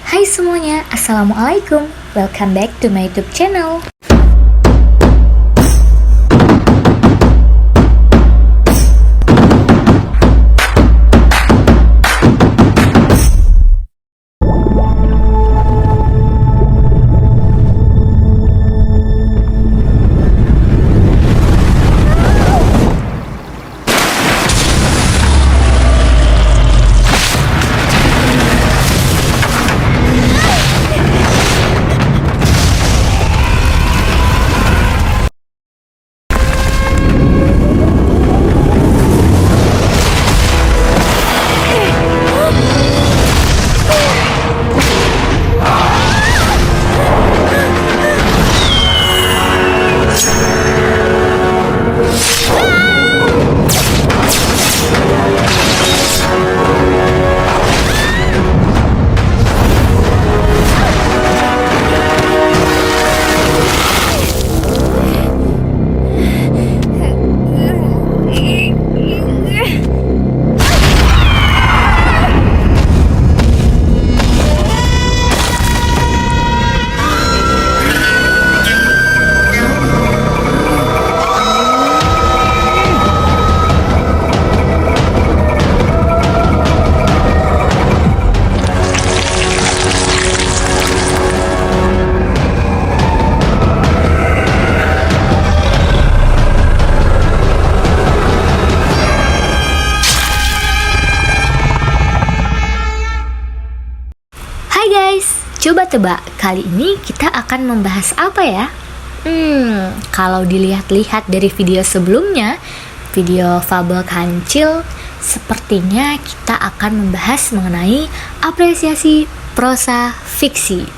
Hai semuanya, Assalamualaikum. Welcome back to my YouTube channel. Hai guys, coba tebak kali ini kita akan membahas apa ya? Kalau dilihat-lihat dari video sebelumnya, video Fabel Kancil, sepertinya kita akan membahas mengenai apresiasi prosa fiksi.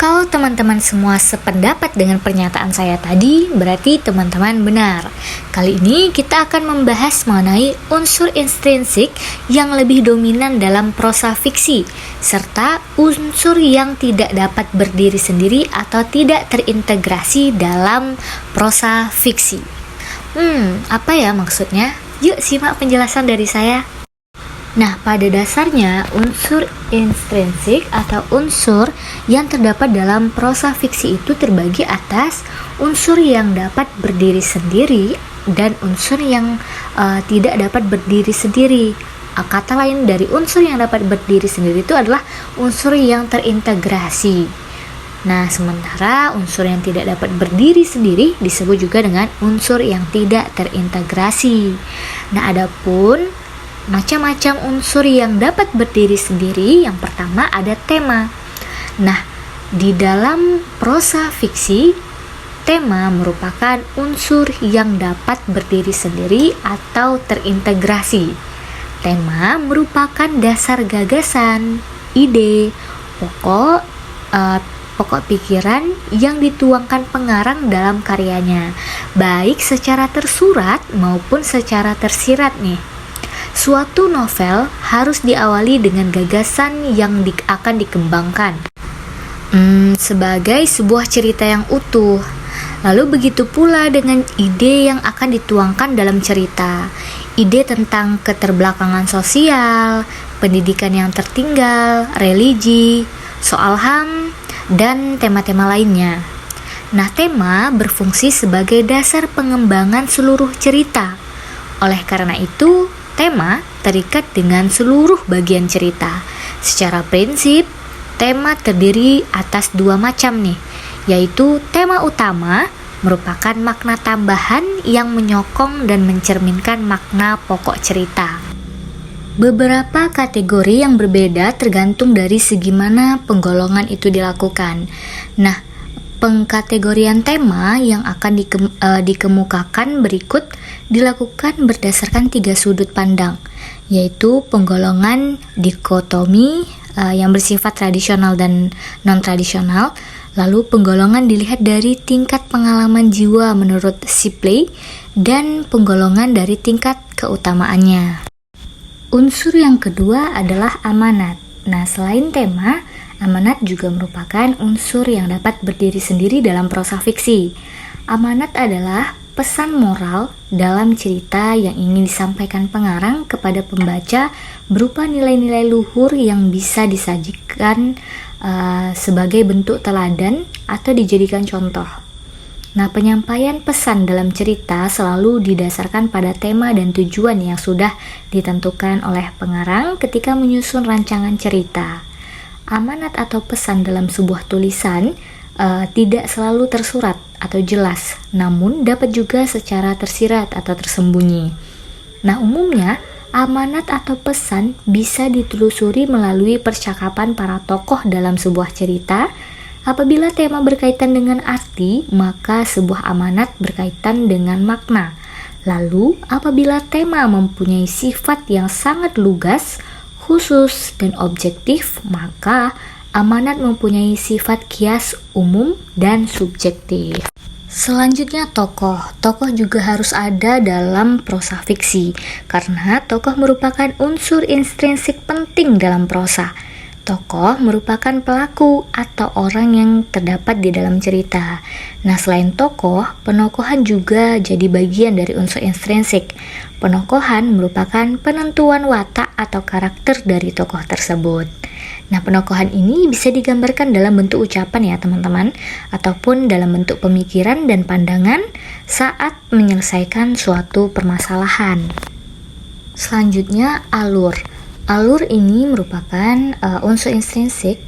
Kalau teman-teman semua sependapat dengan pernyataan saya tadi, berarti teman-teman benar. Kali ini kita akan membahas mengenai unsur intrinsik yang lebih dominan dalam prosa fiksi, serta unsur yang tidak dapat berdiri sendiri atau tidak terintegrasi dalam prosa fiksi. Apa ya maksudnya? Yuk simak penjelasan dari saya. Nah, pada dasarnya unsur intrinsik atau unsur yang terdapat dalam prosa fiksi itu terbagi atas unsur yang dapat berdiri sendiri dan unsur yang tidak dapat berdiri sendiri. Kata lain dari unsur yang dapat berdiri sendiri itu adalah unsur yang terintegrasi. Nah, sementara unsur yang tidak dapat berdiri sendiri disebut juga dengan unsur yang tidak terintegrasi. Nah, adapun macam-macam unsur yang dapat berdiri sendiri, yang pertama ada tema. Nah, di dalam prosa fiksi, tema merupakan unsur yang dapat berdiri sendiri atau terintegrasi. Tema merupakan dasar gagasan, ide, pokok pikiran yang dituangkan pengarang dalam karyanya, baik secara tersurat maupun secara tersirat nih. Suatu novel harus diawali dengan gagasan yang akan dikembangkan sebagai sebuah cerita yang utuh. Lalu begitu pula dengan ide yang akan dituangkan dalam cerita. Ide tentang keterbelakangan sosial, pendidikan yang tertinggal, religi, soal HAM, dan tema-tema lainnya. Nah, tema berfungsi sebagai dasar pengembangan seluruh cerita. Oleh karena itu, tema terikat dengan seluruh bagian cerita. Secara prinsip, tema terdiri atas dua macam nih, yaitu tema utama merupakan makna tambahan yang menyokong dan mencerminkan makna pokok cerita. Beberapa kategori yang berbeda tergantung dari segi mana penggolongan itu dilakukan. Nah, pengkategorian tema yang akan dikemukakan berikut dilakukan berdasarkan 3 sudut pandang, yaitu penggolongan dikotomi yang bersifat tradisional dan non-tradisional, lalu penggolongan dilihat dari tingkat pengalaman jiwa menurut Shipley, dan penggolongan dari tingkat keutamaannya. Unsur yang kedua adalah amanat. Nah, selain tema, amanat juga merupakan unsur yang dapat berdiri sendiri dalam prosa fiksi. Amanat adalah pesan moral dalam cerita yang ingin disampaikan pengarang kepada pembaca berupa nilai-nilai luhur yang bisa disajikan sebagai bentuk teladan atau dijadikan contoh. Nah, penyampaian pesan dalam cerita selalu didasarkan pada tema dan tujuan yang sudah ditentukan oleh pengarang ketika menyusun rancangan cerita. Amanat atau pesan dalam sebuah tulisan tidak selalu tersurat atau jelas, namun dapat juga secara tersirat atau tersembunyi. Nah, umumnya amanat atau pesan bisa ditelusuri melalui percakapan para tokoh dalam sebuah cerita. Apabila tema berkaitan dengan arti, maka sebuah amanat berkaitan dengan makna. Lalu, apabila tema mempunyai sifat yang sangat lugas, khusus, dan objektif, maka amanat mempunyai sifat kias, umum, dan subjektif. Selanjutnya tokoh. Tokoh juga harus ada dalam prosa fiksi, karena tokoh merupakan unsur intrinsik penting dalam prosa. Tokoh merupakan pelaku atau orang yang terdapat di dalam cerita. Nah, selain tokoh, penokohan juga jadi bagian dari unsur intrinsik. Penokohan merupakan penentuan watak atau karakter dari tokoh tersebut. Nah, penokohan ini bisa digambarkan dalam bentuk ucapan ya teman-teman, ataupun dalam bentuk pemikiran dan pandangan saat menyelesaikan suatu permasalahan. Selanjutnya, alur. Alur ini merupakan unsur intrinsik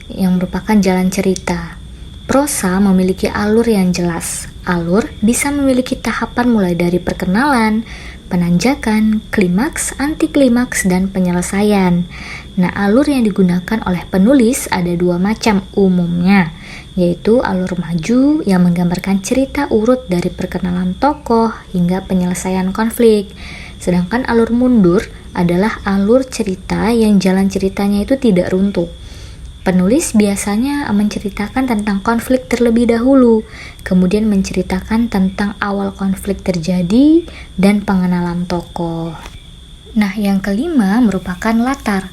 yang merupakan jalan cerita. Prosa memiliki alur yang jelas. Alur bisa memiliki tahapan mulai dari perkenalan, penanjakan, klimaks, antiklimaks, dan penyelesaian. Nah, alur yang digunakan oleh penulis ada dua macam umumnya, yaitu alur maju yang menggambarkan cerita urut dari perkenalan tokoh hingga penyelesaian konflik. Sedangkan alur mundur adalah alur cerita yang jalan ceritanya itu tidak runtuh. Penulis biasanya menceritakan tentang konflik terlebih dahulu, kemudian menceritakan tentang awal konflik terjadi dan pengenalan tokoh. Nah, yang kelima merupakan latar.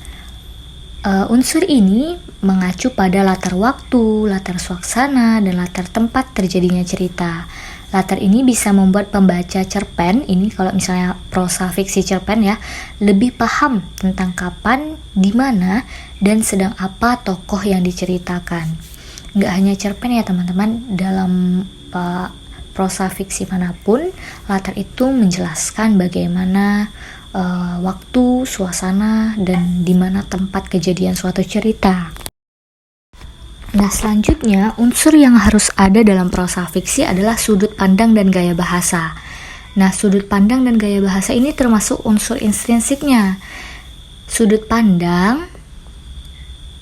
Unsur ini mengacu pada latar waktu, latar suasana, dan latar tempat terjadinya cerita. Latar ini bisa membuat pembaca cerpen, ini kalau misalnya prosa fiksi cerpen ya, lebih paham tentang kapan, di mana, dan sedang apa tokoh yang diceritakan. Nggak hanya cerpen ya teman-teman, dalam prosa fiksi manapun, latar itu menjelaskan bagaimana waktu, suasana, dan di mana tempat kejadian suatu cerita. Nah, selanjutnya unsur yang harus ada dalam prosa fiksi adalah sudut pandang dan gaya bahasa. Nah, sudut pandang dan gaya bahasa ini termasuk unsur intrinsiknya. Sudut pandang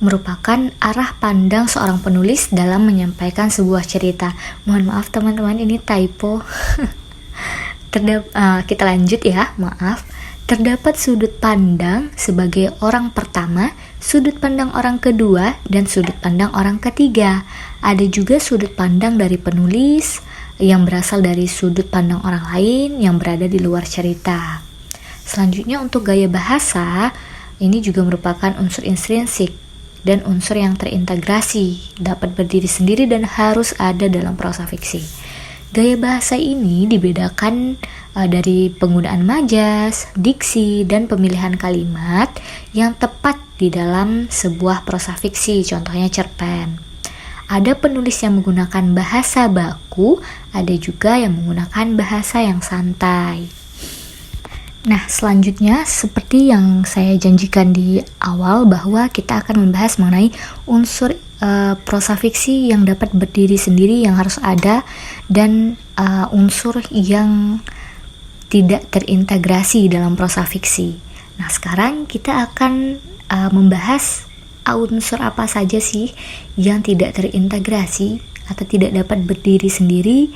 merupakan arah pandang seorang penulis dalam menyampaikan sebuah cerita. Mohon maaf teman-teman, ini typo. Kita lanjut ya, maaf. Terdapat sudut pandang sebagai orang pertama, sudut pandang orang kedua, dan sudut pandang orang ketiga. Ada juga sudut pandang dari penulis yang berasal dari sudut pandang orang lain yang berada di luar cerita. Selanjutnya untuk gaya bahasa, ini juga merupakan unsur intrinsik dan unsur yang terintegrasi, dapat berdiri sendiri dan harus ada dalam prosa fiksi. Gaya bahasa ini dibedakan dari penggunaan majas, diksi, dan pemilihan kalimat yang tepat di dalam sebuah prosa fiksi, contohnya cerpen. Ada penulis yang menggunakan bahasa baku, ada juga yang menggunakan bahasa yang santai. Nah, selanjutnya seperti yang saya janjikan di awal bahwa kita akan membahas mengenai unsur prosa fiksi yang dapat berdiri sendiri yang harus ada dan unsur yang tidak terintegrasi dalam prosa fiksi. Nah, sekarang kita akan membahas unsur apa saja sih yang tidak terintegrasi atau tidak dapat berdiri sendiri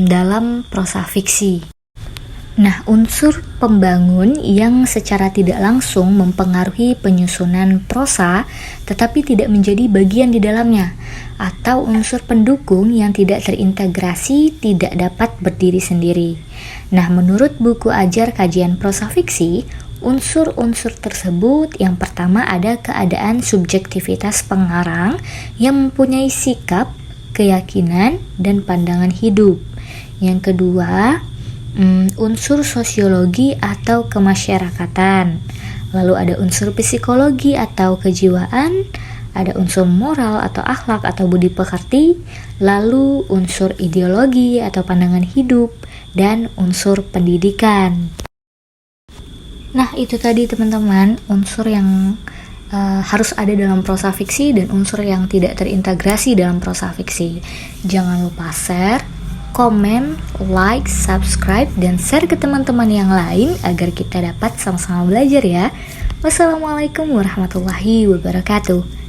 dalam prosa fiksi. Nah, unsur pembangun yang secara tidak langsung mempengaruhi penyusunan prosa tetapi tidak menjadi bagian di dalamnya, atau unsur pendukung yang tidak terintegrasi tidak dapat berdiri sendiri. Nah, menurut buku ajar kajian prosa fiksi, unsur-unsur tersebut yang pertama ada keadaan subjektivitas pengarang yang mempunyai sikap, keyakinan, dan pandangan hidup. Yang kedua, unsur sosiologi atau kemasyarakatan. Lalu ada unsur psikologi atau kejiwaan, ada unsur moral atau akhlak atau budi pekerti, lalu unsur ideologi atau pandangan hidup, dan unsur pendidikan. Nah, itu tadi teman-teman, unsur yang harus ada dalam prosa fiksi dan unsur yang tidak terintegrasi dalam prosa fiksi. Jangan lupa share, komen, like, subscribe, dan share ke teman-teman yang lain agar kita dapat sama-sama belajar ya. Wassalamualaikum warahmatullahi wabarakatuh.